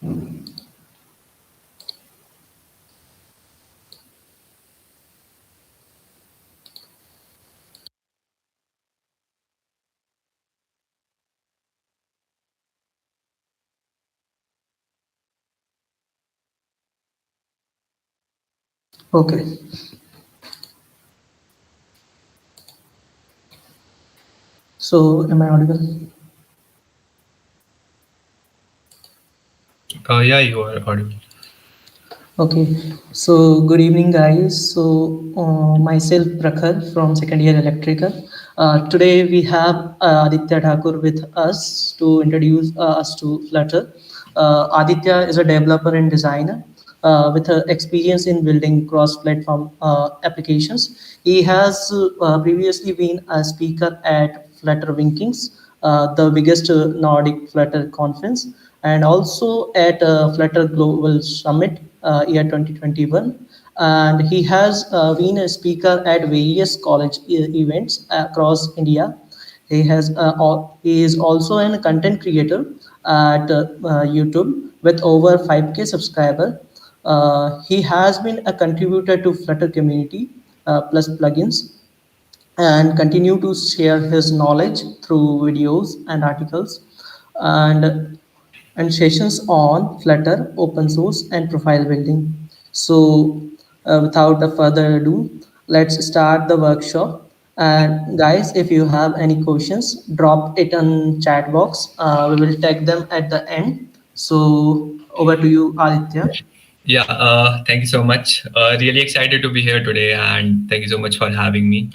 Okay. So, am I audible? Yeah, you are audible. Okay, so good evening, guys. So, myself Prakhar from second year electrical. Today we have Aditya Thakur with us to introduce us to Flutter. Aditya is a developer and designer with experience in building cross-platform applications. He has previously been a speaker at Flutter Winkings, the biggest Nordic Flutter conference, and also at Flutter Global Summit year 2021. And he has been a speaker at various college events across India. He is also a content creator at YouTube with over 5K subscriber. He has been a contributor to Flutter community plus plugins and continue to share his knowledge through videos and articles and sessions on Flutter, open source, and profile building. So, without a further ado, let's start the workshop. And guys, if you have any questions, drop it on chat box. We will take them at the end. So, over to you, Aditya. Yeah, thank you so much. Really excited to be here today, and thank you so much for having me.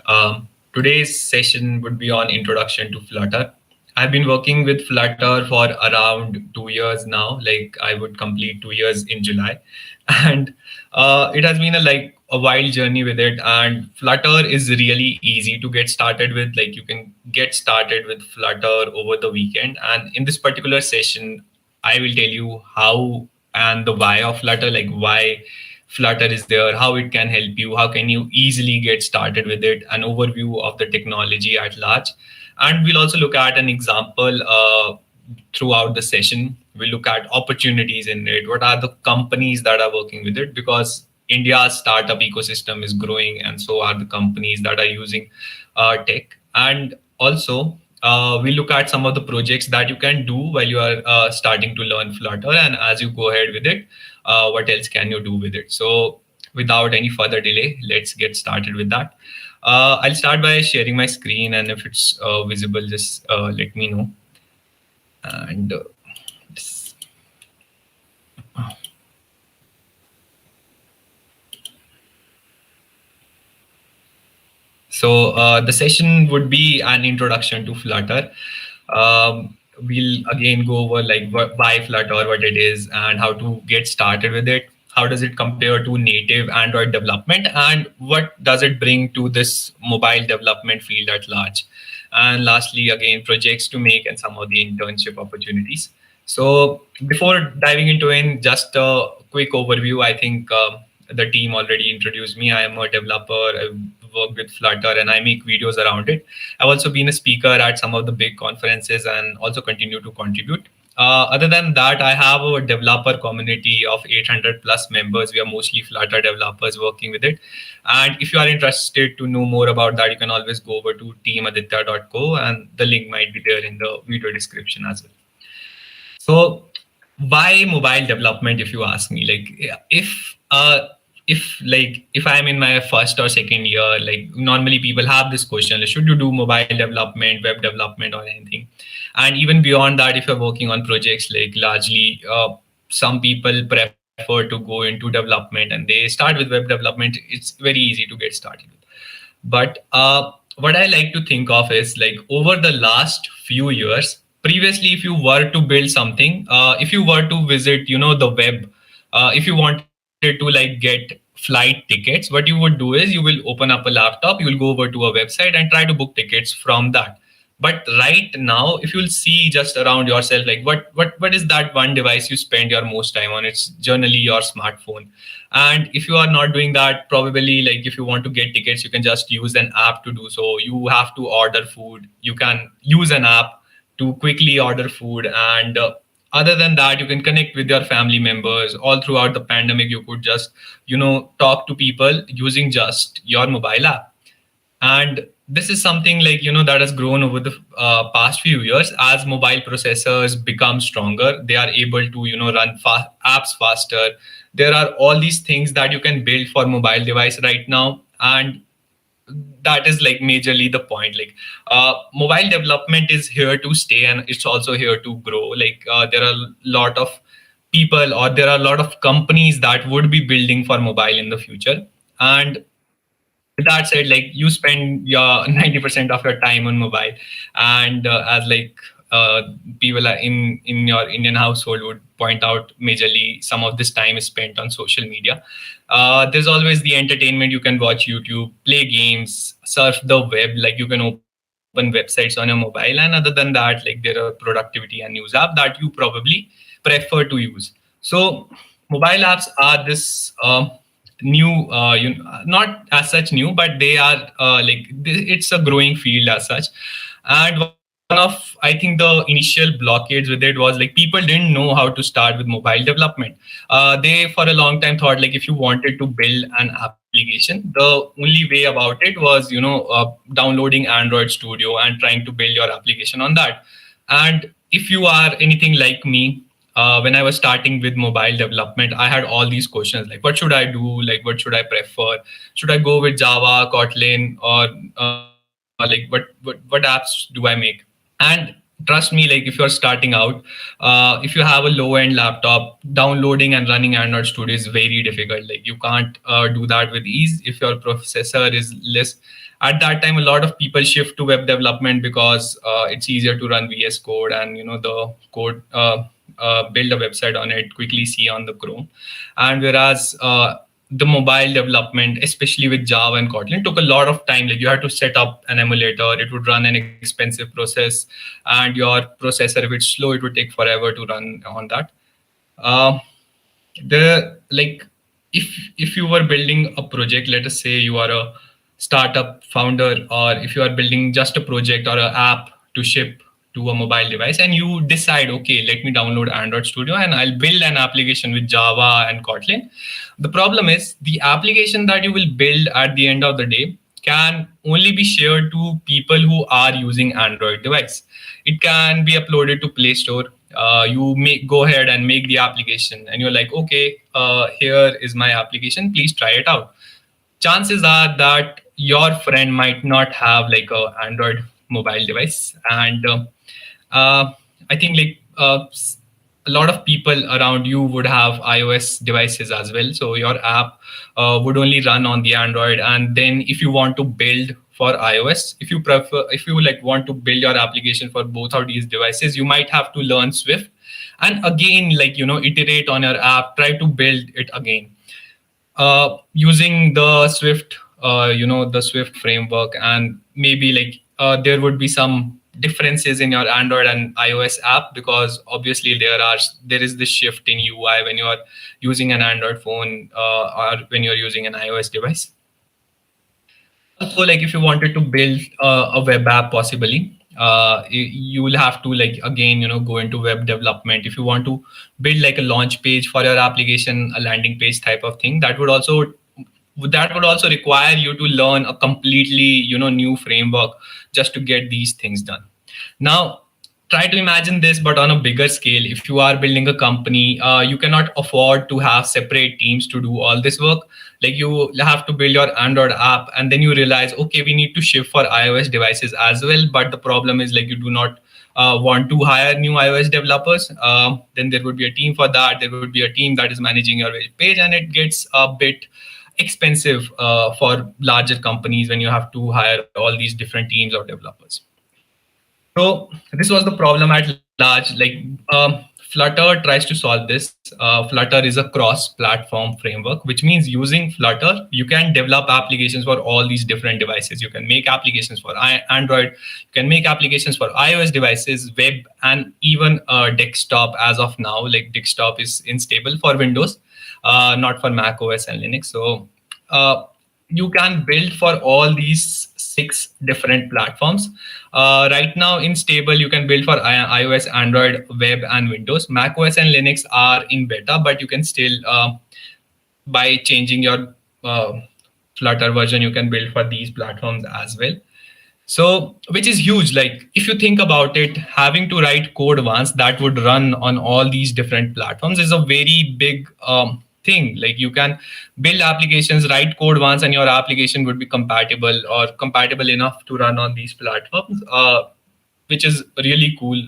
Today's session would be on introduction to Flutter. I've been working with Flutter for around 2 years now. Like I would complete 2 years in July, and it has been a wild journey with it. And Flutter is really easy to get started with. Like you can get started with Flutter over the weekend. And in this particular session, I will tell you how and the why of Flutter, like why Flutter is there, how it can help you, how can you easily get started with it, an overview of the technology at large. And we'll also look at an example throughout the session. We'll look at opportunities in it. What are the companies that are working with it? Because India's startup ecosystem is growing, and so are the companies that are using tech. And also, we look at some of the projects that you can do while you are starting to learn Flutter, and as you go ahead with it, what else can you do with it? So, without any further delay, let's get started with that. I'll start by sharing my screen, and if it's visible, just let me know. And so the session would be an introduction to Flutter. We'll again go over like why Flutter, what it is, and how to get started with it. How does it compare to native Android development, and what does it bring to this mobile development field at large? And lastly, again, projects to make and some of the internship opportunities. So before diving into just a quick overview, I think the team already introduced me. I am a developer. I work with Flutter and I make videos around it. I've also been a speaker at some of the big conferences and also continue to contribute. Other than that, I have a developer community of 800 plus members. We are mostly Flutter developers working with it. And if you are interested to know more about that, you can always go over to teamaditya.co, and the link might be there in the video description as well. So why mobile development, if you ask me? Like if I'm in my first or second year, like normally people have this question, like, should you do mobile development, web development, or anything? And even beyond that, if you're working on projects, like largely some people prefer to go into development and they start with web development. It's very easy to get started with. But what I like to think of is like over the last few years, previously, if you were to build something, if you were to visit, the web, if you wanted to like get flight tickets, what you would do is you will open up a laptop, you will go over to a website and try to book tickets from that. But right now, if you'll see just around yourself, like what is that one device you spend your most time on? It's generally your smartphone. And if you are not doing that, probably like if you want to get tickets, you can just use an app to do so. You have to order food. You can use an app to quickly order food. And Other than that, you can connect with your family members. All throughout the pandemic, you could just, talk to people using just your mobile app. And this is something like, that has grown over the past few years. As mobile processors become stronger, they are able to, run apps faster. There are all these things that you can build for mobile device right now. And that is like majorly the point. Like, mobile development is here to stay, and it's also here to grow. Like, there are a lot of people, or there are a lot of companies that would be building for mobile in the future. And with that said, like, you spend your 90% of your time on mobile. And as like, people are in your Indian household would point out, majorly some of this time is spent on social media. There's always the entertainment. You can watch YouTube, play games, surf the web. Like, you can open websites on your mobile. And other than that, like, there are productivity and news app that you probably prefer to use. So mobile apps are this new, not as such new, but they are it's a growing field as such. And one of, I think, the initial blockades with it was like people didn't know how to start with mobile development. They for a long time thought, like, if you wanted to build an application, the only way about it was, downloading Android Studio and trying to build your application on that. And if you are anything like me, when I was starting with mobile development, I had all these questions like, what should I do? Like, what should I prefer? Should I go with Java, Kotlin, or what apps do I make? And trust me, like, if you're starting out, if you have a low end laptop, downloading and running Android Studio is very difficult. Like, you can't do that with ease if your processor is less. At that time, a lot of people shift to web development because it's easier to run VS Code, and the code, build a website on it, quickly see on the Chrome. And whereas the mobile development, especially with Java and Kotlin, took a lot of time. Like, you had to set up an emulator, it would run an expensive process, and your processor, if it's slow, it would take forever to run on that. Uh, the like if you were building a project, let us say you are a startup founder, or if you are building just a project or an app to ship to a mobile device, and you decide, okay, let me download Android Studio and I'll build an application with Java and Kotlin. The problem is, the application that you will build at the end of the day can only be shared to people who are using Android device. It can be uploaded to Play Store. You go ahead and make the application, and you're like, okay, here is my application, please try it out. Chances are that your friend might not have like a Android mobile device. And I think, like, a lot of people around you would have iOS devices as well, so your app would only run on the Android. And then if you want to build for iOS, if you like want to build your application for both of these devices, you might have to learn Swift, and again, like, iterate on your app, try to build it again using the Swift, the Swift framework. And maybe, like, there would be some differences in your Android and iOS app, because obviously there is this shift in UI when you are using an Android phone or when you're using an iOS device. Also, like, if you wanted to build a web app, possibly you will have to, like, again, go into web development. If you want to build like a launch page for your application, a landing page type of thing, that would also require you to learn a completely new framework just to get these things done. Now, try to imagine this, but on a bigger scale. If you are building a company, you cannot afford to have separate teams to do all this work. Like, you have to build your Android app, and then you realize, okay, we need to ship for iOS devices as well. But the problem is, like, you do not want to hire new iOS developers. Then there would be a team for that. There would be a team that is managing your web page, and it gets a bit expensive for larger companies when you have to hire all these different teams of developers. So this was the problem at large. Like, Flutter tries to solve this. Flutter is a cross-platform framework, which means using Flutter, you can develop applications for all these different devices. You can make applications for Android, you can make applications for iOS devices, web, and even desktop. As of now, like, desktop is unstable for Windows, not for Mac OS and Linux. So you can build for all these 6 different platforms. Right now in stable, you can build for iOS, Android, web, and Windows. Mac OS and Linux are in beta, but you can still, by changing your Flutter version, you can build for these platforms as well. So, which is huge. Like, if you think about it, having to write code once that would run on all these different platforms is a very big thing. Like, you can build applications, write code once, and your application would be compatible or compatible enough to run on these platforms, which is really cool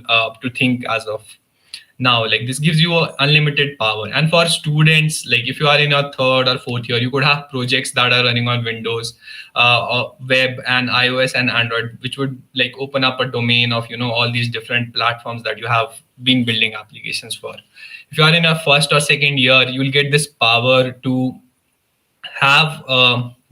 to think as of now. Like, this gives you a unlimited power. And for students, like if you are in your third or fourth year, you could have projects that are running on Windows, or web and iOS and Android, which would like open up a domain of, all these different platforms that you have been building applications for. If you are in a first or second year, you will get this power to have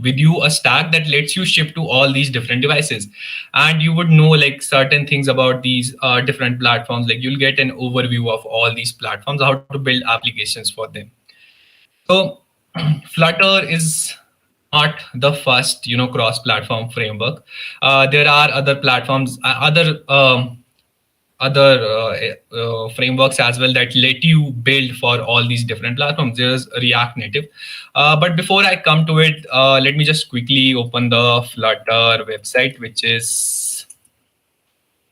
with you a stack that lets you ship to all these different devices, and you would know like certain things about these different platforms. Like, you'll get an overview of all these platforms, how to build applications for them. So Flutter is not the first cross platform framework. There are other platforms, other frameworks as well that let you build for all these different platforms. There's React Native. But before I come to it, let me just quickly open the Flutter website, which is,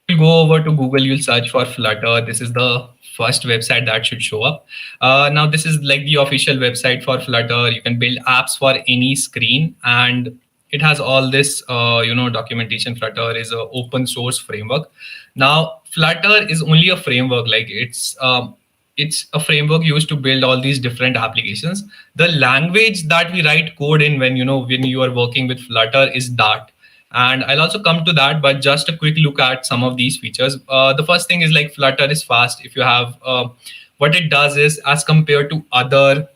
you'll go over to Google, you'll search for Flutter. This is the first website that should show up. Now, this is like the official website for Flutter. You can build apps for any screen, and it has all this, documentation. Flutter is an open source framework. Now, Flutter is only a framework. Like, it's a framework used to build all these different applications. The language that we write code in when you are working with Flutter is Dart. And I'll also come to that, but just a quick look at some of these features. The first thing is like Flutter is fast. If you have, what it does is, as compared to other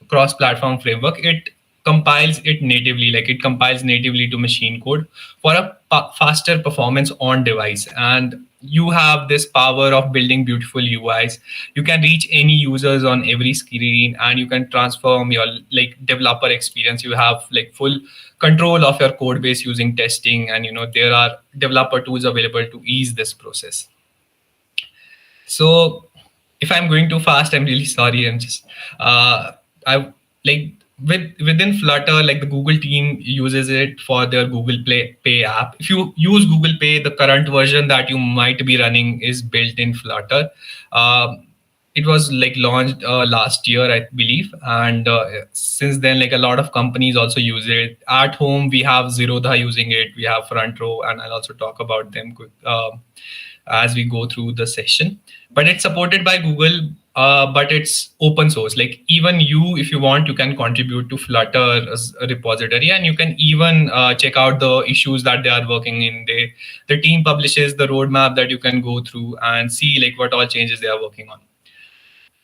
cross-platform framework, it compiles it natively. Like, it compiles natively to machine code for a faster performance on device. And you have this power of building beautiful UIs. You can reach any users on every screen, and you can transform your like developer experience. You have like full control of your code base using testing, and there are developer tools available to ease this process. So if I'm going too fast, I'm really sorry. I'm just I like within Flutter, like the Google team uses it for their Google Pay app. If you use Google Pay, the current version that you might be running is built in Flutter. It was like launched last year, I believe, and since then, like a lot of companies also use it. At home, we have Zerodha using it. We have Front Row, and I'll also talk about them as we go through the session. But it's supported by Google, but it's open source. Like, even you, if you want, you can contribute to Flutter as a repository, and you can even check out the issues that they are working in. The team publishes the roadmap that you can go through and see like what all changes they are working on.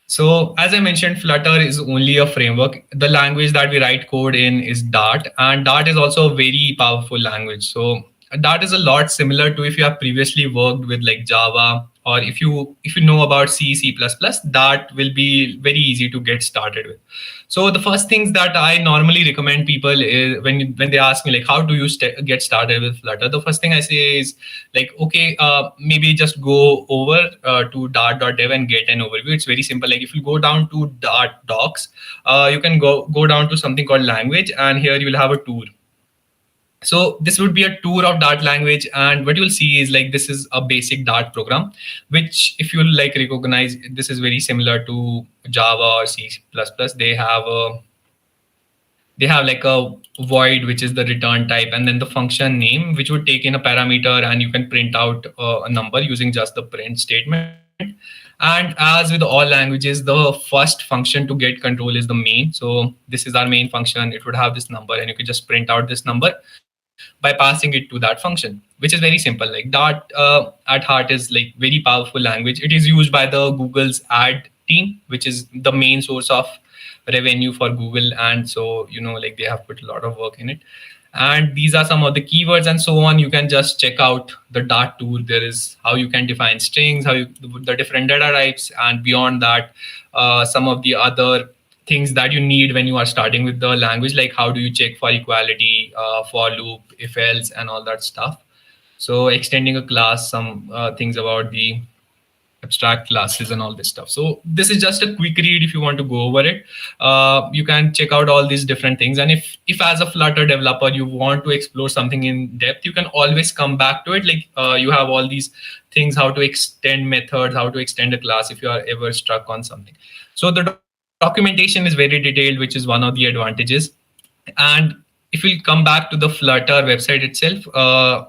So as I mentioned, Flutter is only a framework. The language that we write code in is Dart, and Dart is also a very powerful language. So Dart is a lot similar to if you have previously worked with like Java, or if you know about C++, Dart will be very easy to get started with. So the first things that I normally recommend people is when they ask me like, how do you get started with Flutter? The first thing I say is like, okay, maybe just go over to dart.dev and get an overview. It's very simple. Like, if you go down to Dart docs, you can go down to something called language, and here you will have a tour. So this would be a tour of Dart language, and what you'll see is like this is a basic Dart program, which if you like recognize, this is very similar to Java or C++. They have like a void, which is the return type, and then the function name, which would take in a parameter, and you can print out a number using just the print statement. And as with all languages, the first function to get control is the main. So this is our main function. It would have this number, and you can just print out this number by passing it to that function, which is very simple. Like, Dart at heart is like very powerful language. It is used by the Google's ad team, which is the main source of revenue for Google. And so, like they have put a lot of work in it. And these are some of the keywords and so on. You can just check out the Dart tool. There is how you can define strings, the different data types, and beyond that, some of the other things that you need when you are starting with the language, like how do you check for equality, for loop, if else, and all that stuff. So extending a class, some things about the abstract classes and all this stuff. So this is just a quick read. If you want to go over it, you can check out all these different things. And if as a Flutter developer you want to explore something in depth, you can always come back to it. Like you have all these things, how to extend methods, how to extend a class if you are ever stuck on something. So the documentation is very detailed, which is one of the advantages. And if we come back to the Flutter website itself,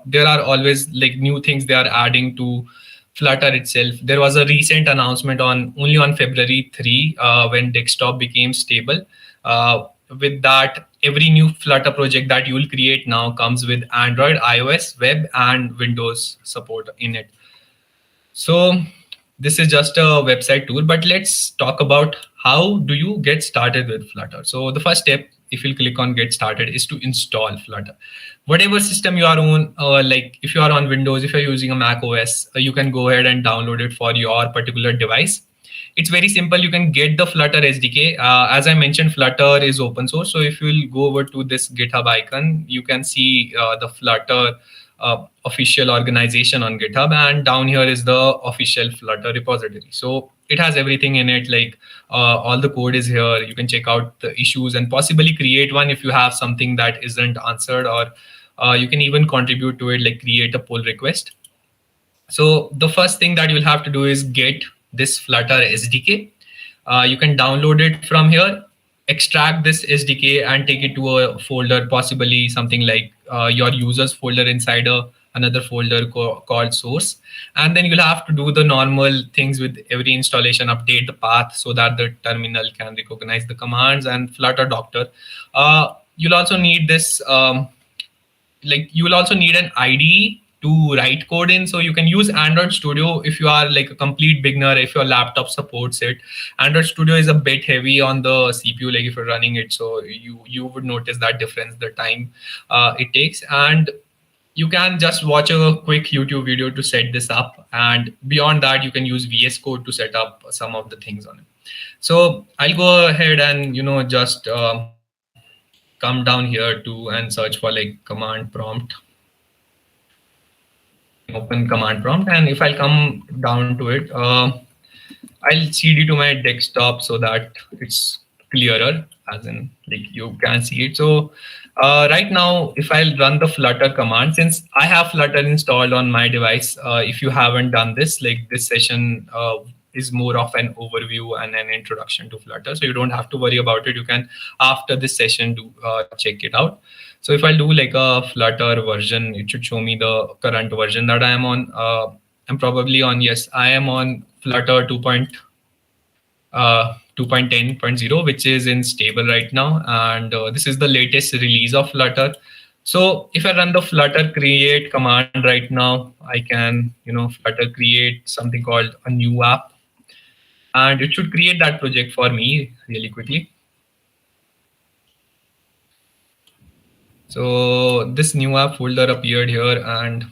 there are always like new things they are adding to Flutter itself. There was a recent announcement on only on February 3 when desktop became stable. With that, every new Flutter project that you will create now comes with Android, iOS, web, and Windows support in it. So this is just a website tour, but let's talk about how do you get started with Flutter. So the first step, if you click on get started, is to install Flutter. Whatever system you are on, like if you are on Windows, if you're using a Mac OS, you can go ahead and download it for your particular device. It's very simple. You can get the Flutter SDK. As I mentioned, Flutter is open source. So if you'll go over to this GitHub icon, you can see the Flutter official organization on GitHub, and down here is the official Flutter repository. So it has everything in it, like all the code is here. You can check out the issues and possibly create one if you have something that isn't answered, or you can even contribute to it, like create a pull request. So the first thing that you'll have to do is get this Flutter SDK. You can download it from here, extract this SDK and take it to a folder, possibly something like your users folder inside another folder called source. And then you'll have to do the normal things with every installation, update the path so that the terminal can recognize the commands and Flutter Doctor. You'll also need this, you will also need an IDE to write code in. So you can use Android Studio if you are like a complete beginner, if your laptop supports it. Android Studio is a bit heavy on the CPU, like if you're running it. So you would notice that difference, the time it takes. And you can just watch a quick YouTube video to set this up. And beyond that, you can use VS Code to set up some of the things on it. So I'll go ahead and, just come down here and search for like command prompt. Open command prompt, and if I come down to it, I'll CD to my desktop so that it's clearer, as in like you can see it. So right now, if I'll run the Flutter command, since I have Flutter installed on my device, if you haven't done this, like this session is more of an overview and an introduction to Flutter. So you don't have to worry about it. You can, after this session, do check it out. So if I do like a Flutter version, it should show me the current version that I am on. I'm probably on, yes, I am on Flutter 2.10.0, which is in stable right now. And this is the latest release of Flutter. So if I run the Flutter create command right now, I can, Flutter create something called a new app. And it should create that project for me really quickly. So this new app folder appeared here, and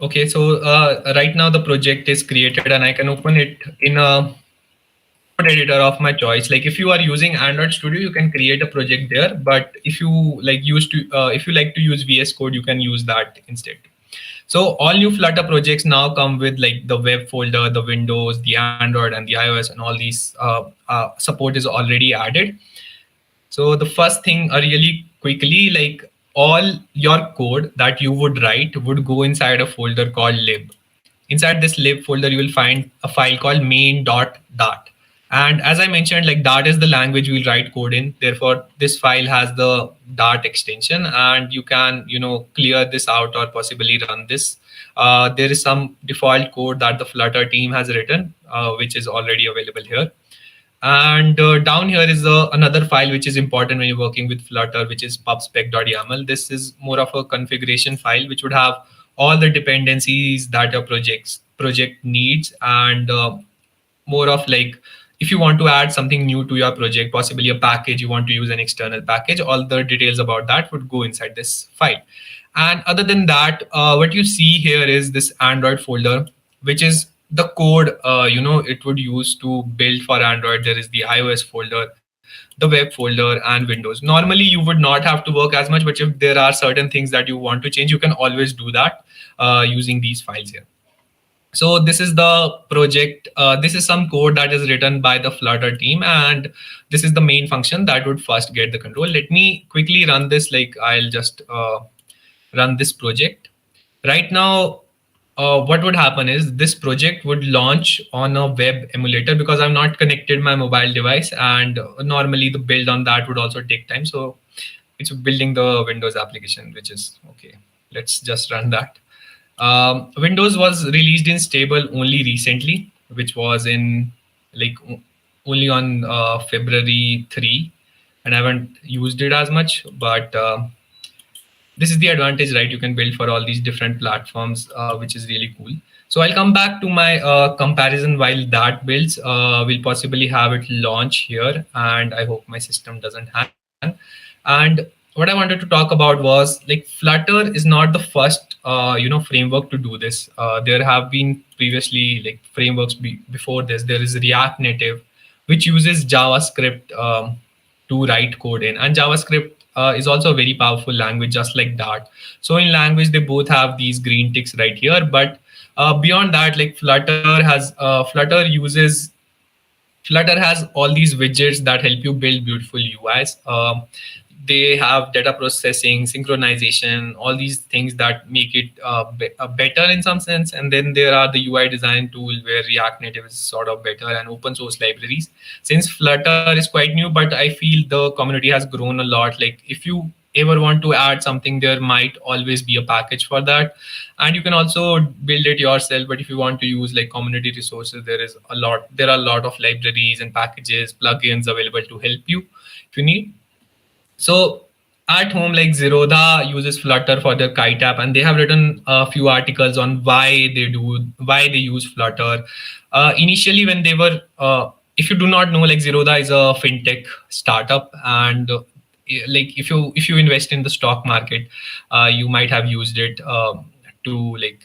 okay. So right now the project is created, and I can open it in a code editor of my choice. Like if you are using Android Studio, you can create a project there. But if you like if you like to use VS Code, you can use that instead. So all new Flutter projects now come with like the web folder, the Windows, the Android, and the iOS, and all these support is already added. So the first thing, really quickly, like all your code that you would write would go inside a folder called lib. Inside this lib folder, you will find a file called main.dart. And as I mentioned, like Dart is the language we'll write code in. Therefore, this file has the Dart extension, and you can, clear this out or possibly run this. There is some default code that the Flutter team has written, which is already available here. And down here is another file which is important when you're working with Flutter, which is pubspec.yaml. This is more of a configuration file, which would have all the dependencies that your project needs, and more of like, if you want to add something new to your project, possibly a package, you want to use an external package, all the details about that would go inside this file. And other than that, what you see here is this Android folder, which is the code it would use to build for Android. There is the iOS folder, the web folder, and Windows. Normally you would not have to work as much, but if there are certain things that you want to change, you can always do that using these files here. So this is the project. This is some code that is written by the Flutter team, and this is the main function that would first get the control. Let me quickly run this. Like, I'll just run this project right now. What would happen is this project would launch on a web emulator, because I've not connected my mobile device, and normally the build on that would also take time. So it's building the Windows application, which is okay. Let's just run that. Windows was released in stable only recently, which was in like only on February 3, and I haven't used it as much. But this is the advantage, right? You can build for all these different platforms, which is really cool. So I'll come back to my comparison while that builds. We'll possibly have it launch here, and I hope my system doesn't hang. And what I wanted to talk about was, like, Flutter is not the first framework to do this. There have been previously like frameworks before this. There is React Native, which uses JavaScript to write code in, and JavaScript is also a very powerful language, just like Dart. So in language, they both have these green ticks right here. But beyond that, like, Flutter has all these widgets that help you build beautiful UIs. They have data processing, synchronization, all these things that make it better in some sense. And then there are the UI design tool, where React Native is sort of better, and open source libraries. Since Flutter is quite new, but I feel the community has grown a lot. Like, if you ever want to add something, there might always be a package for that, and you can also build it yourself. But if you want to use like community resources, there are a lot of libraries and packages, plugins available to help you if you need. So at home, like, Zerodha uses Flutter for their Kite app, and they have written a few articles on why they use Flutter. Initially, when they were, if you do not know, like, Zerodha is a fintech startup, and like, if you invest in the stock market, you might have used it to like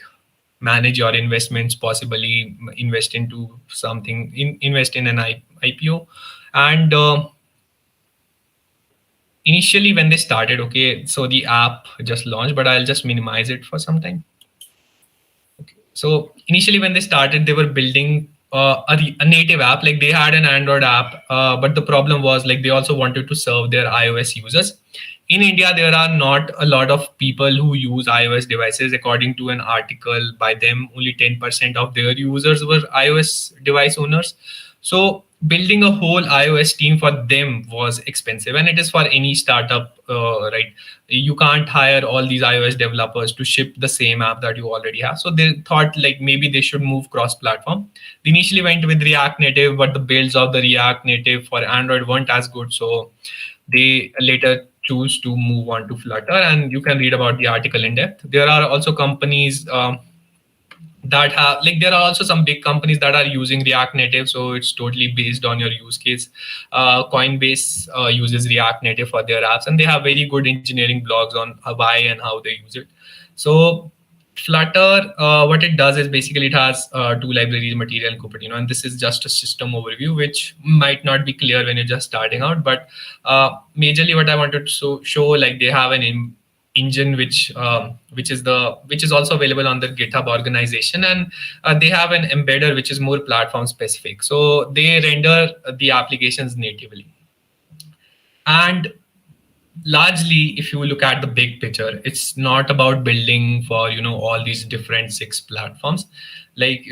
manage your investments, possibly invest into something, invest in an IPO, and initially when they started, okay, so the app just launched, but I'll just minimize it for some time. Okay. So initially when they started, they were building a native app. Like, they had an Android app, but the problem was, like, they also wanted to serve their iOS users. In India, there are not a lot of people who use iOS devices. According to an article by them, only 10% of their users were iOS device owners. So building a whole iOS team for them was expensive, and it is for any startup, right? You can't hire all these iOS developers to ship the same app that you already have. So they thought, like, maybe they should move cross-platform. They initially went with React Native, but the builds of the React Native for Android weren't as good. So they later choose to move on to Flutter, and you can read about the article in depth. There are also companies that have, like, there are also some big companies that are using React Native, so it's totally based on your use case. Coinbase uses React Native for their apps, and they have very good engineering blogs on why and how they use it. So Flutter, what it does is, basically it has two libraries, Material and Cupertino, and this is just a system overview, which might not be clear when you're just starting out. But majorly what I wanted to show, like, they have an engine which is also available on the GitHub organization, and they have an embedder which is more platform specific. So they render the applications natively. And largely, if you look at the big picture, it's not about building for all these different 6 platforms. Like,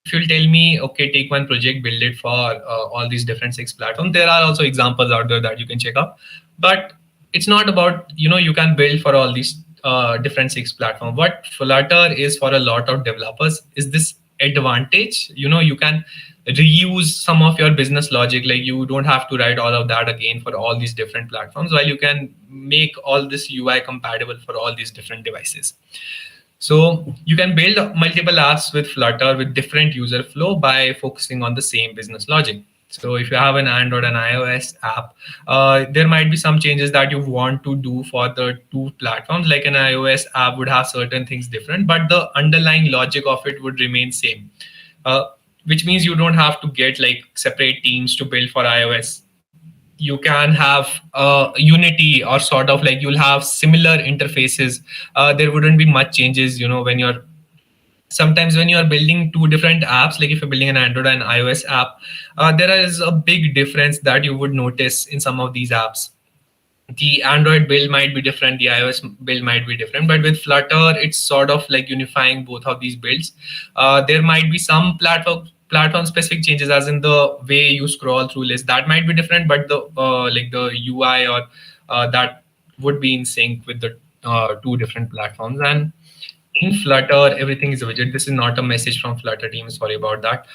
if you'll tell me, okay, take one project, build it for all these different 6 platforms, there are also examples out there that you can check out. But it's not about you can build for all these different 6 platforms. What Flutter is for a lot of developers is this advantage. You can reuse some of your business logic. Like, you don't have to write all of that again for all these different platforms, while you can make all this UI compatible for all these different devices. So you can build multiple apps with Flutter with different user flow by focusing on the same business logic. So if you have an Android and iOS app, there might be some changes that you want to do for the 2 platforms. Like, an iOS app would have certain things different, but the underlying logic of it would remain same. uh, which means you don't have to get like separate teams to build for iOS. You can have unity, or sort of like you'll have similar interfaces. There wouldn't be much changes, when you're sometimes when you are building two different apps, like if you're building an Android and iOS app, there is a big difference that you would notice in some of these apps. The Android build might be different, the iOS build might be different, but with Flutter, it's sort of like unifying both of these builds. There might be some platform specific changes, as in the way you scroll through lists, that might be different, but the like the UI or that would be in sync with the two different platforms. And in Flutter, everything is a widget. This is not a message from Flutter team. Sorry about that.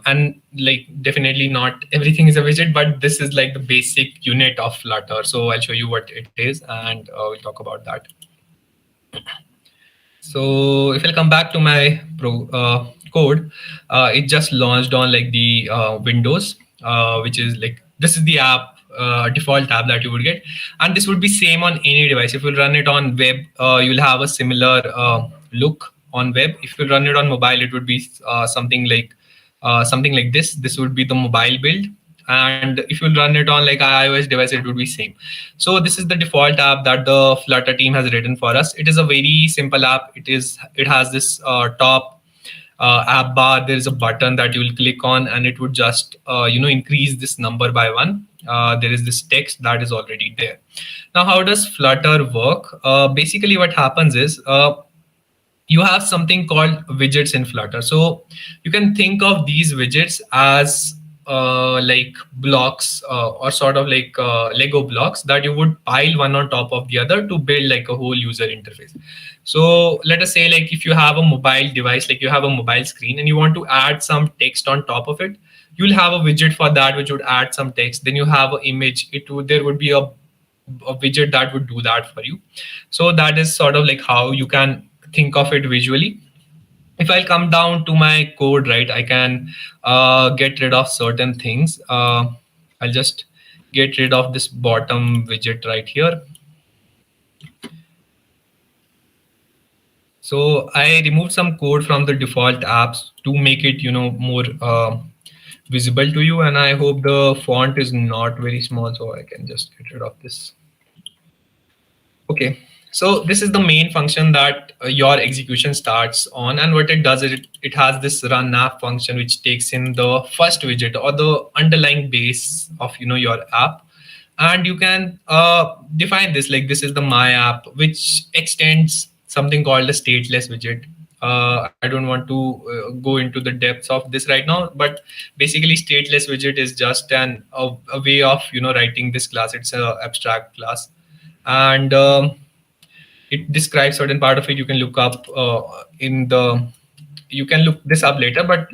And like definitely not everything is a widget, but this is like the basic unit of Flutter. So I'll show you what it is, and we'll talk about that. So if I'll come back to my code, it just launched on like the Windows, which is like, this is the app default tab that you would get, and this would be same on any device. If you run it on web, you'll have a similar look on web. If you run it on mobile, it would be something like this. This would be the mobile build. And if you run it on like iOS device, it would be same. So this is the default app that the Flutter team has written for us. It is a very simple app. It has this top app bar. There is a button that you will click on, and it would just increase this number by 1. There is this text that is already there. Now, how does Flutter work? Basically, what happens is you have something called widgets in Flutter. So you can think of these widgets as like blocks, or sort of like Lego blocks that you would pile one on top of the other to build like a whole user interface. So let us say, like if you have a mobile device, like you have a mobile screen and you want to add some text on top of it, you'll have a widget for that which would add some text. Then you have an image. There would be a widget that would do that for you. So that is sort of like how you can think of it visually. If I'll come down to my code, right, I can get rid of certain things. I'll just get rid of this bottom widget right here. So I removed some code from the default apps to make it, more visible to you. And I hope the font is not very small, so I can just get rid of this. Okay. So this is the main function that your execution starts on, and what it does is it has this run app function which takes in the first widget or the underlying base of your app, and you can define this like this is the my app, which extends something called a stateless widget. I don't want to go into the depths of this right now, but basically stateless widget is just a way of writing this class. It's an abstract class, and it describes certain part of it. You can look up you can look this up later, but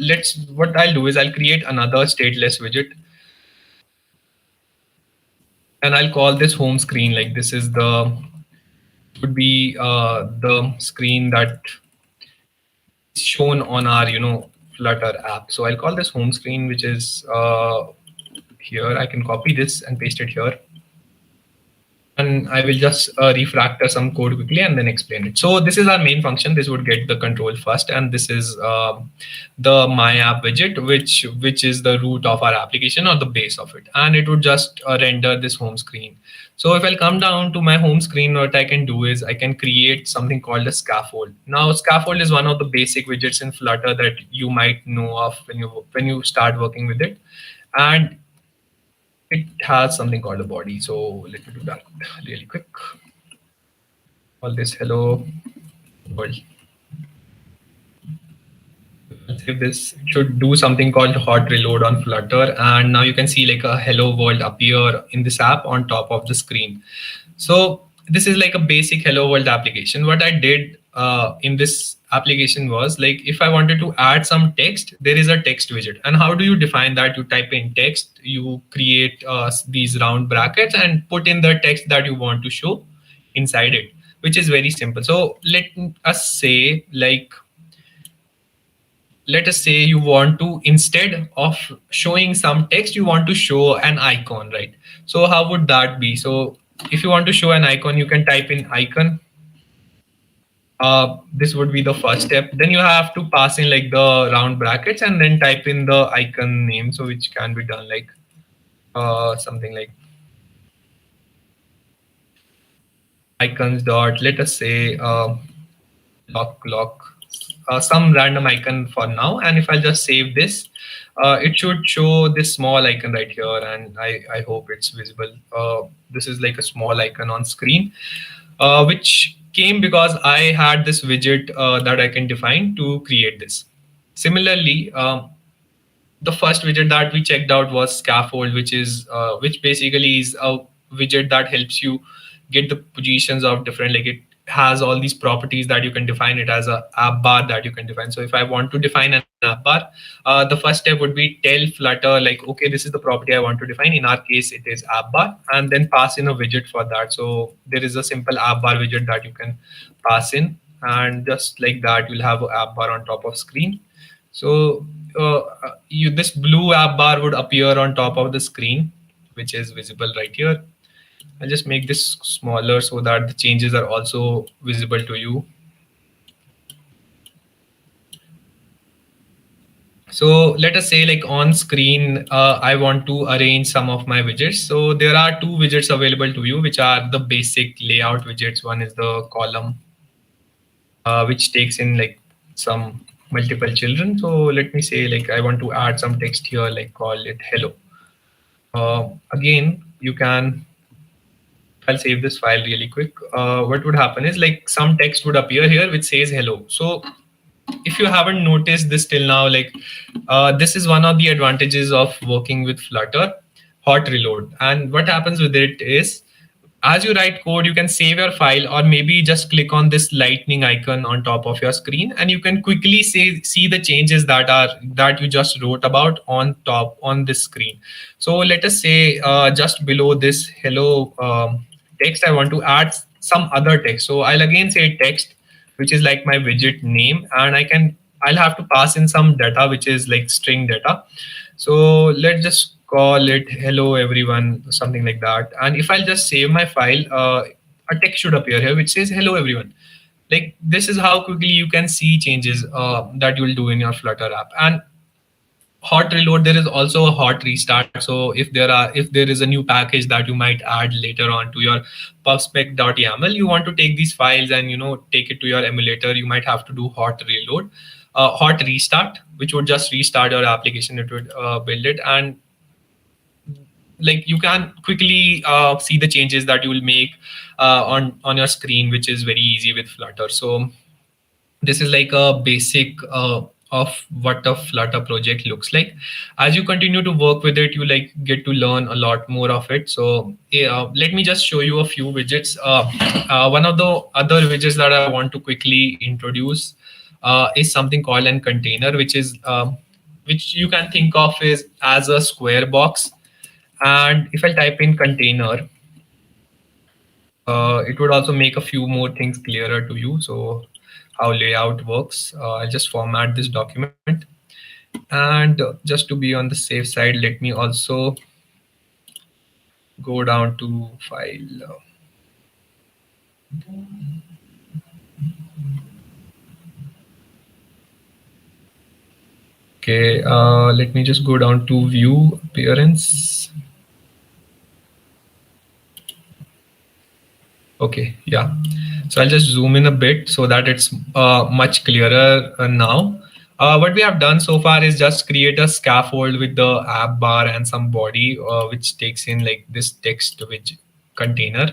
what I'll do is I'll create another stateless widget, and I'll call this home screen. Like this is would be the screen that is shown on our Flutter app. So I'll call this home screen, which is here. I can copy this and paste it here. And I will just refactor some code quickly and then explain it. So this is our main function. This would get the control first, and this is the my app widget, which is the root of our application or the base of it, and it would just render this home screen. So if I'll come down to my home screen, what I can do is I can create something called a scaffold. Now, scaffold is one of the basic widgets in Flutter that you might know of when you start working with it, and it has something called a body. So let me do that really quick. Call this hello world. Save this. It should do something called hot reload on Flutter, and now you can see like a hello world appear in this app on top of the screen. So this is like a basic hello world application. What I did in this application was like, if I wanted to add some text, there is a text widget. And how do you define that? You type in text, you create these round brackets and put in the text that you want to show inside it, which is very simple. So let us say you want to, instead of showing some text, you want to show an icon, right? So how would that be? So if you want to show an icon, you can type in icon. This would be the first step. Then you have to pass in like the round brackets and then type in the icon name, so which can be done like something like icons dot, let us say lock some random icon for now. And if I just save this, it should show this small icon right here, and I hope it's visible. This is like a small icon on screen, which came because I had this widget that I can define to create this. Similarly, the first widget that we checked out was Scaffold, which basically is a widget that helps you get the positions of different, like it has all these properties that you can define. It has a app bar that you can define. So if I want to define an app bar, the first step would be tell Flutter like, okay, this is the property I want to define. In our case, it is app bar, and then pass in a widget for that. So there is a simple app bar widget that you can pass in, and just like that, you'll have an app bar on top of screen. So this blue app bar would appear on top of the screen, which is visible right here. I'll just make this smaller so that the changes are also visible to you. So let us say like on screen, I want to arrange some of my widgets. So there are two widgets available to you, which are the basic layout widgets. One is the column, which takes in like some multiple children. So let me say like I want to add some text here, like call it hello. Again, you can, I'll save this file really quick. What would happen is like some text would appear here which says hello. So if you haven't noticed this till now, like this is one of the advantages of working with Flutter, hot reload. And what happens with it is, as you write code, you can save your file, or maybe just click on this lightning icon on top of your screen, and you can quickly see the changes that you just wrote about on top on this screen. So let us say just below this hello text, I want to add some other text. So I'll again say text, which is like my widget name, and I'll have to pass in some data, which is like string data. So let's just call it hello everyone, something like that. And if I'll just save my file, a text should appear here which says hello everyone. Like this is how quickly you can see changes that you will do in your Flutter app. And hot reload, there is also a hot restart. So if there is a new package that you might add later on to your pubspec.yaml, you want to take these files and take it to your emulator, you might have to do hot reload, hot restart, which would just restart your application. It would build it, and like you can quickly see the changes that you will make on your screen, which is very easy with Flutter. So this is like a basic of what a Flutter project looks like. As you continue to work with it, you like get to learn a lot more of it. So let me just show you a few widgets. One of the other widgets that I want to quickly introduce is something called an container, which you can think of as a square box. And if I type in container, it would also make a few more things clearer to you. So how layout works. I'll just format this document. And just to be on the safe side, let me also go down to file. Okay, let me just go down to view appearance. Okay, yeah. So I'll just zoom in a bit so that it's much clearer now. What we have done so far is just create a scaffold with the app bar and some body, which takes in like this text which container.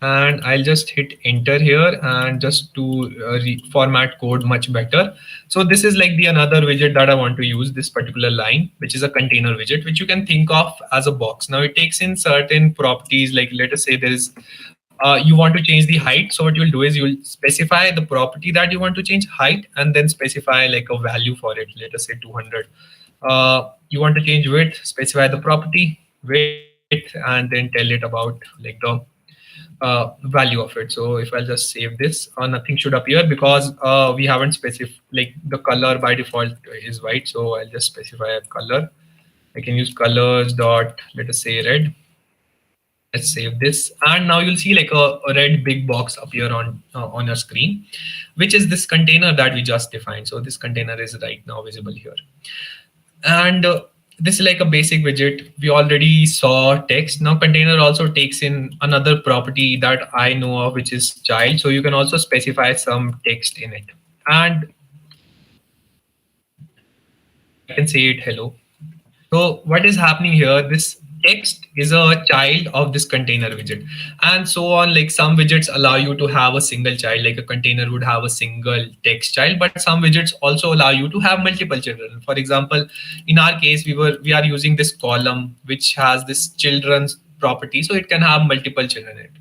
And I'll just hit enter here, and just to format code much better. So this is like the another widget that I want to use, this particular line, which is a container widget, which you can think of as a box. Now it takes in certain properties, like let us say there is you want to change the height. So what you'll do is you'll specify the property that you want to change height, and then specify like a value for it. Let us say 200. You want to change width, specify the property width, and then tell it about like the value of it. So if I'll just save this, nothing should appear because we haven't specified, like the color by default is white. So I'll just specify a color. I can use colors dot, let us say red. Let's save this, and now you'll see like a red big box appear on your screen, which is this container that we just defined. So this container is right now visible here, and this is like a basic widget. We already saw text. Now container also takes in another property that I know of, which is child. So you can also specify some text in it, and I can say it hello. So what is happening here? This text is a child of this container widget, and so on. Like some widgets allow you to have a single child, like a container would have a single text child, but some widgets also allow you to have multiple children. For example, in our case, we are using this column which has this children's property, so it can have multiple children in it.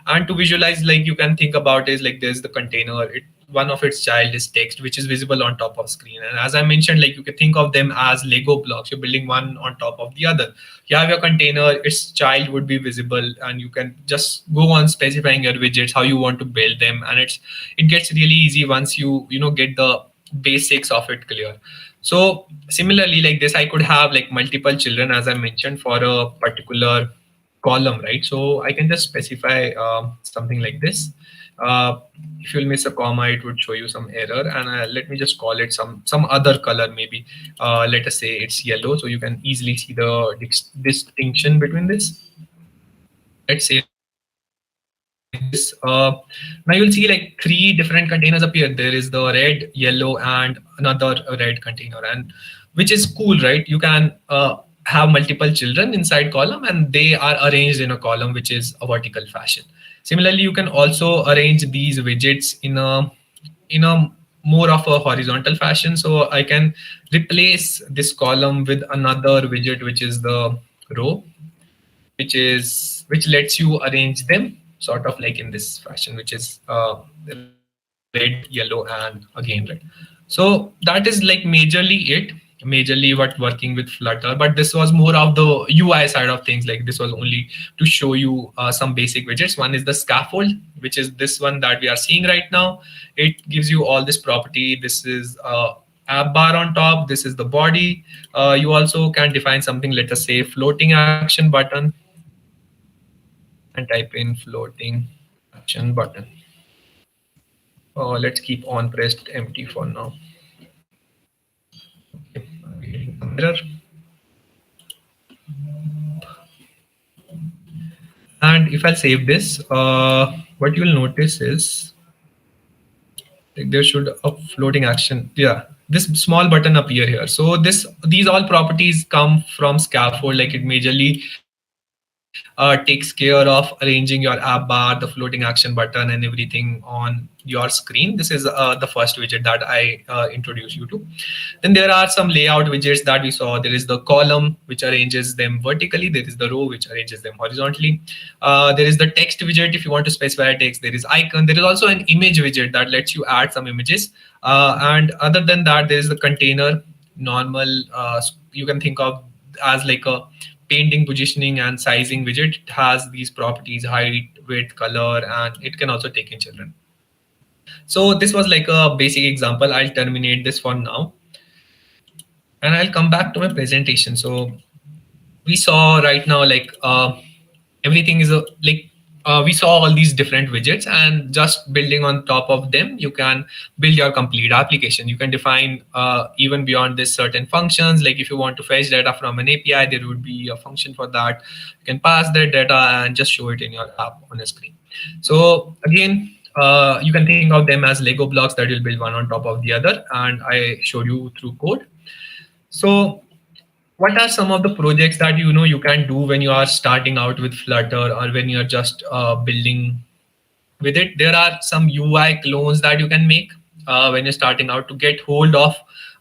And to visualize, like you can think about is like there's the container. One of its child is text, which is visible on top of screen. And as I mentioned, like you can think of them as Lego blocks. You're building one on top of the other. You have your container, its child would be visible, and you can just go on specifying your widgets, how you want to build them. And it gets really easy once you get the basics of it clear. So similarly, like this, I could have like multiple children, as I mentioned, for a particular column, right? So I can just specify something like this. If you'll miss a comma, it would show you some error. And let me just call it some other color, maybe. Let us say it's yellow, so you can easily see the distinction between this. Let's save this. Now you'll see like three different containers appear. There is the red, yellow, and another red container, and which is cool, right? You can have multiple children inside column, and they are arranged in a column which is a vertical fashion. Similarly, you can also arrange these widgets in a more of a horizontal fashion. So I can replace this column with another widget, which is the row, which lets you arrange them sort of like in this fashion, which is red, yellow, and again red. So that is like majorly what working with Flutter. But this was more of the UI side of things. Like this was only to show you some basic widgets. One is the scaffold, which is this one that we are seeing right now. It gives you all this property. This is app bar on top. This is the body. You also can define something, let us say floating action button, and type in floating action button. Let's keep on pressed empty for now. Error. And if I save this, what you'll notice is like there should a floating action. Yeah, this small button appear here. So these all properties come from Scaffold. Like it majorly takes care of arranging your app bar, the floating action button, and everything on your screen. This is the first widget that I introduced you to. Then there are some layout widgets that we saw. There is the column, which arranges them vertically. There is the row, which arranges them horizontally. There is the text widget if you want to specify text. There is icon. There is also an image widget that lets you add some images. And other than that, there is the container normal. You can think of as like a painting, positioning, and sizing widget. It has these properties: height, width, color, and it can also take in children. So this was like a basic example. I'll terminate this for now, and I'll come back to my presentation. So we saw right now like everything is we saw all these different widgets, and just building on top of them, you can build your complete application. You can define even beyond this certain functions. Like if you want to fetch data from an API, there would be a function for that. You can pass that data and just show it in your app on a screen. So again, you can think of them as Lego blocks that you'll build one on top of the other, and I showed you through code. So what are some of the projects that you can do when you are starting out with Flutter, or when you're just building with it? There are some UI clones that you can make when you're starting out to get hold of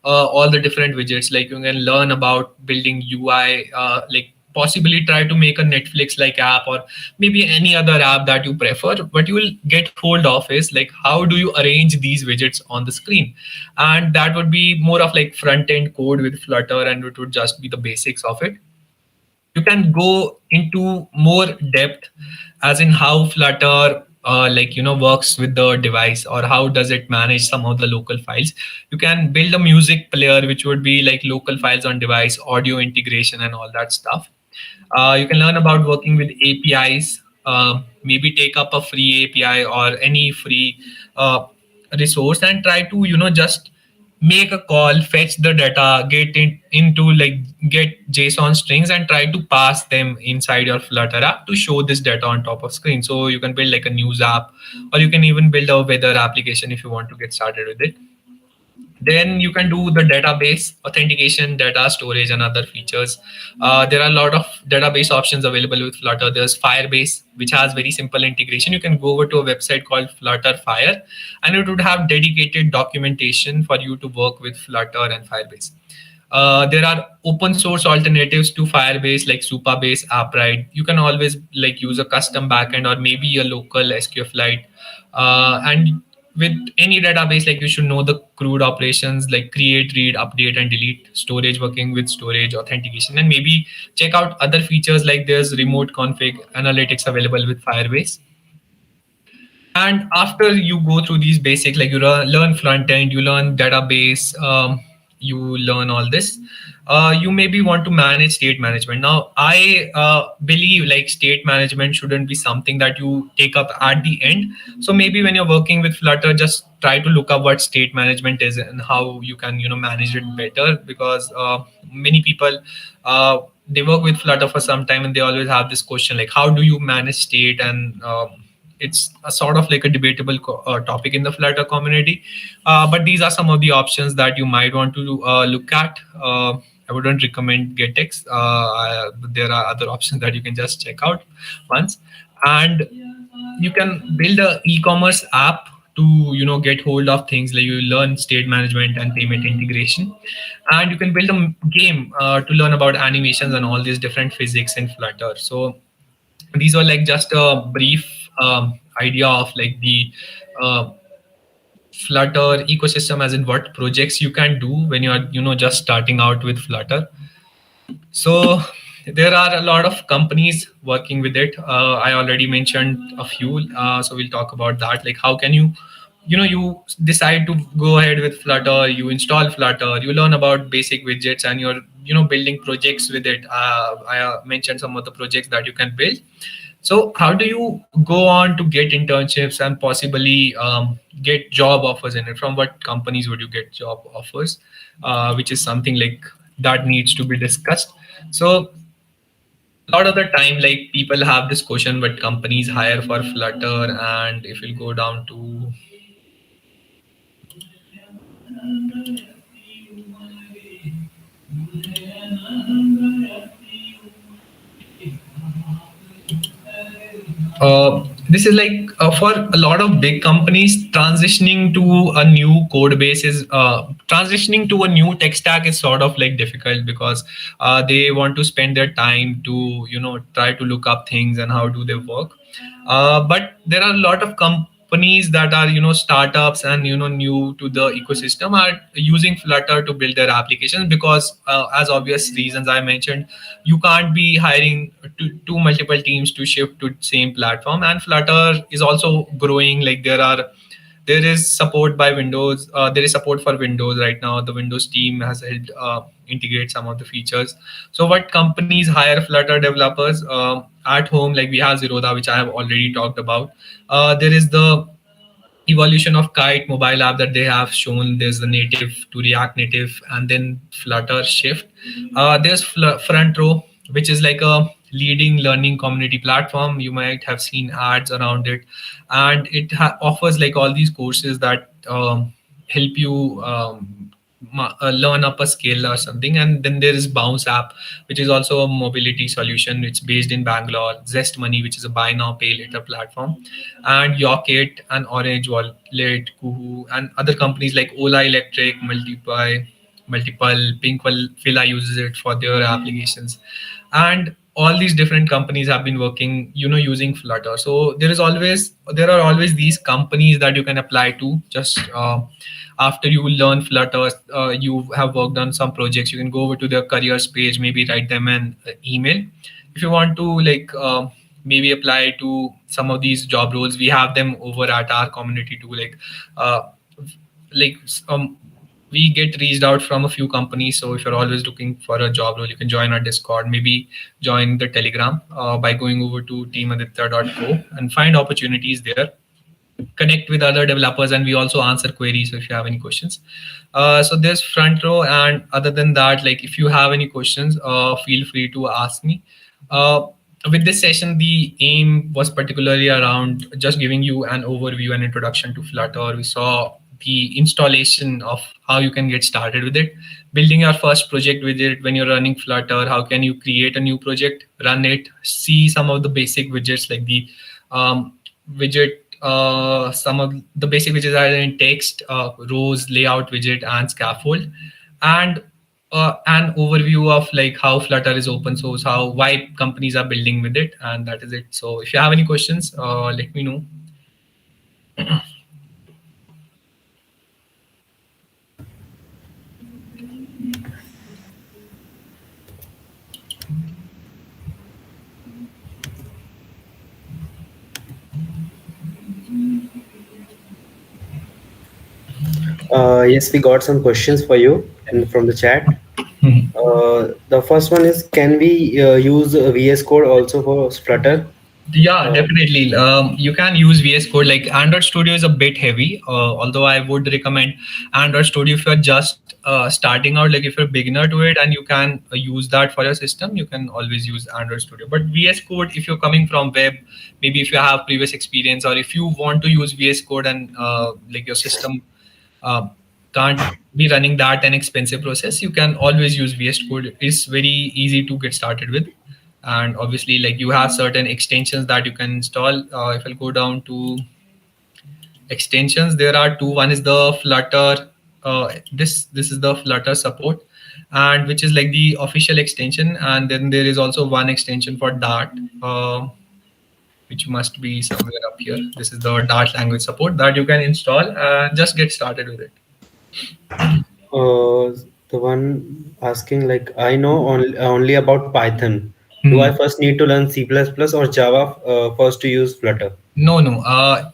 all the different widgets. Like you can learn about building UI, like possibly try to make a Netflix like app, or maybe any other app that you prefer. What you will get hold of is like, how do you arrange these widgets on the screen? And that would be more of like front end code with Flutter, and it would just be the basics of it. You can go into more depth as in how Flutter works with the device, or how does it manage some of the local files. You can build a music player, which would be like local files on device, audio integration, and all that stuff. You can learn about working with APIs, maybe take up a free API or any free resource and try to, just make a call, fetch the data, get it into like get JSON strings and try to pass them inside your Flutter app to show this data on top of screen. So you can build like a news app, or you can even build a weather application if you want to get started with it. Then you can do the database authentication, data storage, and other features. There are a lot of database options available with Flutter. There's Firebase, which has very simple integration. You can go over to a website called Flutter Fire, and it would have dedicated documentation for you to work with Flutter and Firebase. There are open source alternatives to Firebase like Supabase, Appride. You can always like use a custom backend or maybe a local SQLite. And with any database, like you should know the CRUD operations like create, read, update, and delete, storage, working with storage, authentication, and maybe check out other features like there's remote config analytics available with Firebase. And after you go through these basics, like you learn front end, you learn database, you learn all this, you maybe want to manage state management. Now I believe like state management shouldn't be something that you take up at the end. So maybe when you're working with Flutter, just try to look up what state management is and how you can manage it better, because many people they work with Flutter for some time and they always have this question like how do you manage state, and it's a sort of like a debatable topic in the Flutter community. But these are some of the options that you might want to look at. I wouldn't recommend Getex. There are other options that you can just check out once. And you can build a e-commerce app to get hold of things like you learn state management and payment integration, and you can build a game to learn about animations and all these different physics in Flutter. So these are like just a brief idea of like the uh, Flutter ecosystem, as in what projects you can do when you are just starting out with Flutter. So there are a lot of companies working with it. I already mentioned a few, so we'll talk about that. Like how can you decide to go ahead with Flutter, you install Flutter, you learn about basic widgets, and you're building projects with it. I mentioned some of the projects that you can build. So how do you go on to get internships and possibly get job offers in it? From what companies would you get job offers? Which is something like that needs to be discussed. So a lot of the time, like people have this question, what companies hire for Flutter, and if you go down to this is like for a lot of big companies, transitioning to a new code base is transitioning to a new tech stack is sort of like difficult, because they want to spend their time to try to look up things and how do they work. But there are a lot of companies that are startups and new to the ecosystem are using Flutter to build their applications, because as obvious reasons I mentioned, you can't be hiring two multiple teams to shift to same platform. And Flutter is also growing. Like there is support by Windows. There is support for Windows right now. The Windows team has helped integrate some of the features. So what companies hire Flutter developers at home? Like we have Zerodha, which I have already talked about. There is the evolution of Kite mobile app that they have shown. There's the native to React Native, and then Flutter Shift. There's Front Row, which is like a leading learning community platform. You might have seen ads around it, and it offers like all these courses that help you learn up a skill or something. And then there is Bounce app, which is also a mobility solution. It's based in Bangalore. Zest Money, which is a buy now pay later platform, and Yocket and Orange Wallet, Kuhu, and other companies like Ola Electric, Multiple, Pinkvilla uses it for their applications, and all these different companies have been working, using Flutter. So there are always these companies that you can apply to. Just after you learn Flutter, you have worked on some projects, you can go over to their careers page, maybe write them an email if you want to like maybe apply to some of these job roles. We have them over at our community too, like uh, like um, we get reached out from a few companies. So if you're always looking for a job role, you can join our Discord, maybe join the Telegram by going over to teamaditya.co and find opportunities there, connect with other developers, and we also answer queries. So if you have any questions, so there's front row. And other than that, like if you have any questions, feel free to ask me. uh, with this session, the aim was particularly around just giving you an overview and introduction to Flutter. We saw the installation of how you can get started with it, building your first project with it when you're running Flutter. How can you create a new project, run it, see some of the basic widgets like the widget, some of the basic widgets are in text, rows, layout widget, and scaffold, and an overview of like how Flutter is open source, how why companies are building with it, and that is it. So if you have any questions, let me know. Yes, we got some questions for you and from the chat. The first one is, can we use VS Code also for Flutter? Yeah, Uh, definitely. You can use VS Code. Like Android Studio is a bit heavy, although I would recommend Android Studio if you're just starting out. Like if you're a beginner to it and you can use that for your system, you can always use Android Studio. But VS Code, if you're coming from web, maybe if you have previous experience, or if you want to use VS Code and like your system uh, can't be running that an expensive process, you can always use VS Code. It's very easy to get started with. And obviously, like you have certain extensions that you can install. If I'll go down to extensions, there are two. One is the Flutter. This is the Flutter support, and which is like the official extension. And then there is also one extension for Dart, which must be somewhere up here. This is the Dart language support that you can install and just get started with it. uh, the one asking, like, I know only about Python. Do I Hmm. first need to learn C++ or Java first to use Flutter? No, no.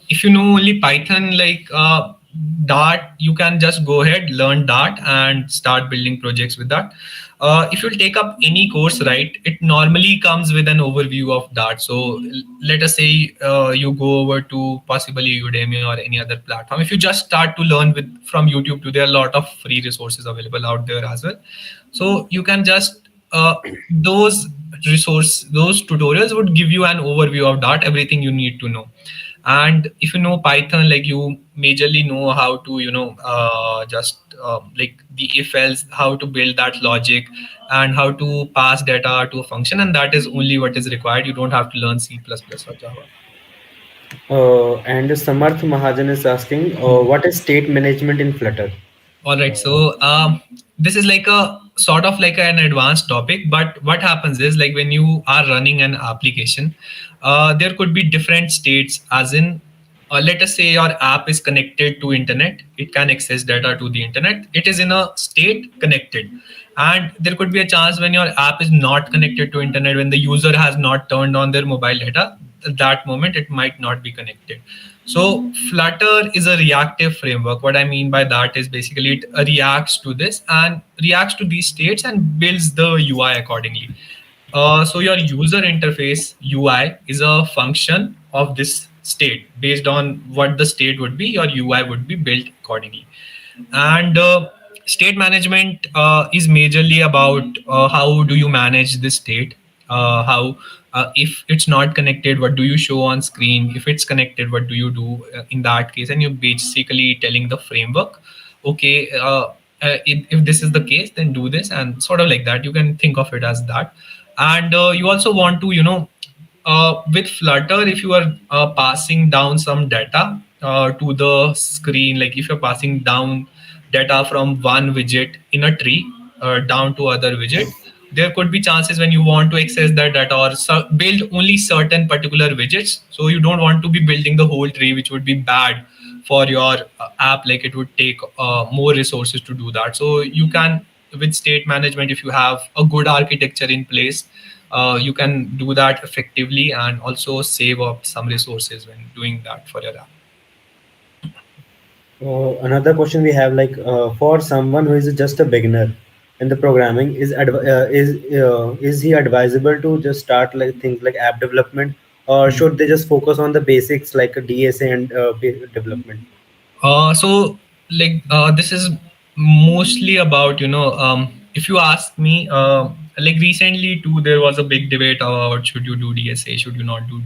If you know only Python, like Dart, you can just go ahead, learn Dart, and start building projects with that. If you take up any course, right, it normally comes with an overview of Dart. So let us say you go over to possibly Udemy or any other platform. If you just start to learn with from YouTube, too, there are a lot of free resources available out there as well. So you can just those those tutorials would give you an overview of Dart, everything you need to know. And if you know Python, like you majorly know how to just like the if else, how to build that logic, and how to pass data to a function, and that is only what is required. You don't have to learn C++ or Java. And Samarth Mahajan is asking, what is state management in Flutter? All right. Uh, So this is like a sort of like an advanced topic, but what happens is like when you are running an application, there could be different states. As in, let us say your app is connected to internet, it can access data to the internet. It is in a state connected, and there could be a chance when your app is not connected to internet, when the user has not turned on their mobile data. At that moment, it might not be connected. So Flutter is a reactive framework. What I mean by that is basically it reacts to this and reacts to these states and builds the UI accordingly. So your user interface UI is a function of this state. Based on what the state would be, your UI would be built accordingly. And state management is majorly about how do you manage the state, how if it's not connected, what do you show on screen? If it's connected, what do you do in that case? And you're basically telling the framework, okay, if this is the case, then do this, and sort of like that. You can think of it as that. And you also want to with Flutter, if you are passing down some data to the screen, like if you're passing down data from one widget in a tree down to other widget, there could be chances when you want to access that data or build only certain particular widgets. So you don't want to be building the whole tree, which would be bad for your app. Like it would take more resources to do that. So you can, with state management, if you have a good architecture in place, you can do that effectively and also save up some resources when doing that for your app. Another question we have, like, for someone who is just a beginner in the programming, is he advisable to just start like things like app development, or should they just focus on the basics like a DSA and development? So this is mostly about, if you ask me, like recently too, there was a big debate about should you do DSA, should you not do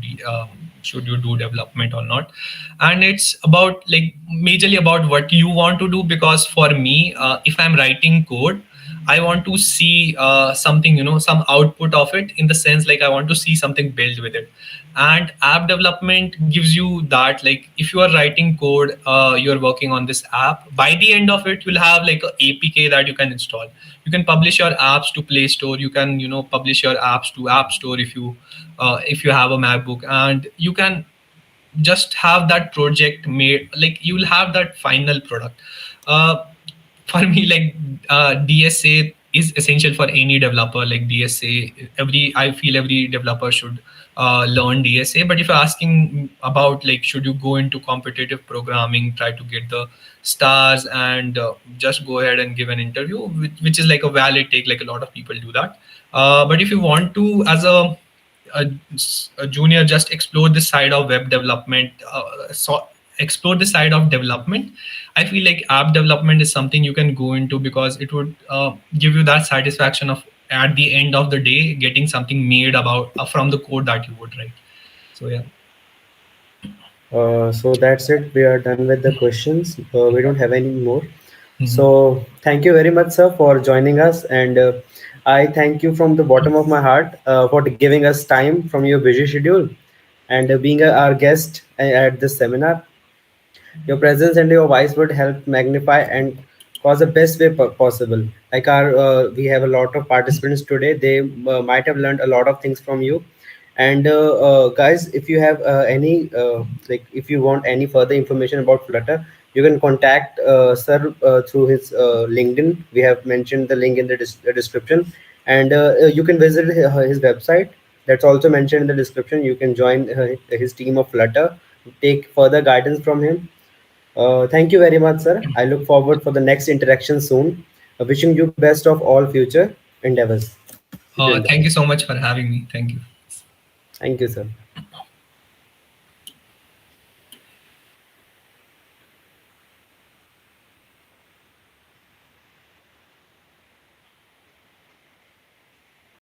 should you do development or not, and it's about like majorly about what you want to do. Because for me, if I'm writing code, I want to see something, some output of it, in the sense like I want to see something built with it. And app development gives you that. Like if you are writing code, you're working on this app, by the end of it, you'll have like a APK that you can install. You can publish your apps to Play Store. You can, publish your apps to App Store if you have a MacBook, and you can just have that project made. Like you'll have that final product. uh, for me, like DSA is essential for any developer. Like DSA, I feel every developer should learn DSA. But if you're asking about like should you go into competitive programming, try to get the stars, and just go ahead and give an interview, which is like a valid take, like a lot of people do that. But if you want to, as a, a junior, just explore this side of web development, explore the side of development, I feel like app development is something you can go into, because it would give you that satisfaction of at the end of the day getting something made about from the code that you would write. So yeah. So that's it. We are done with the questions. We don't have any more. Mhm. So thank you very much, sir, for joining us, and I thank you from the bottom of my heart for giving us time from your busy schedule and being our guest at this seminar. Your presence and your voice would help magnify and cause the best way possible. Like we have a lot of participants today. They might have learned a lot of things from you. And guys, if you have any like, if you want any further information about Flutter, you can contact sir through his LinkedIn. We have mentioned the link in the description, and you can visit his website. That's also mentioned in the description. You can join his team of Flutter, take further guidance from him. Thank you very much, sir. I look forward for the next interaction soon. Wishing you best of all future endeavors. Future Thank endeavors. you so much for having me. Thank you. Thank you, sir.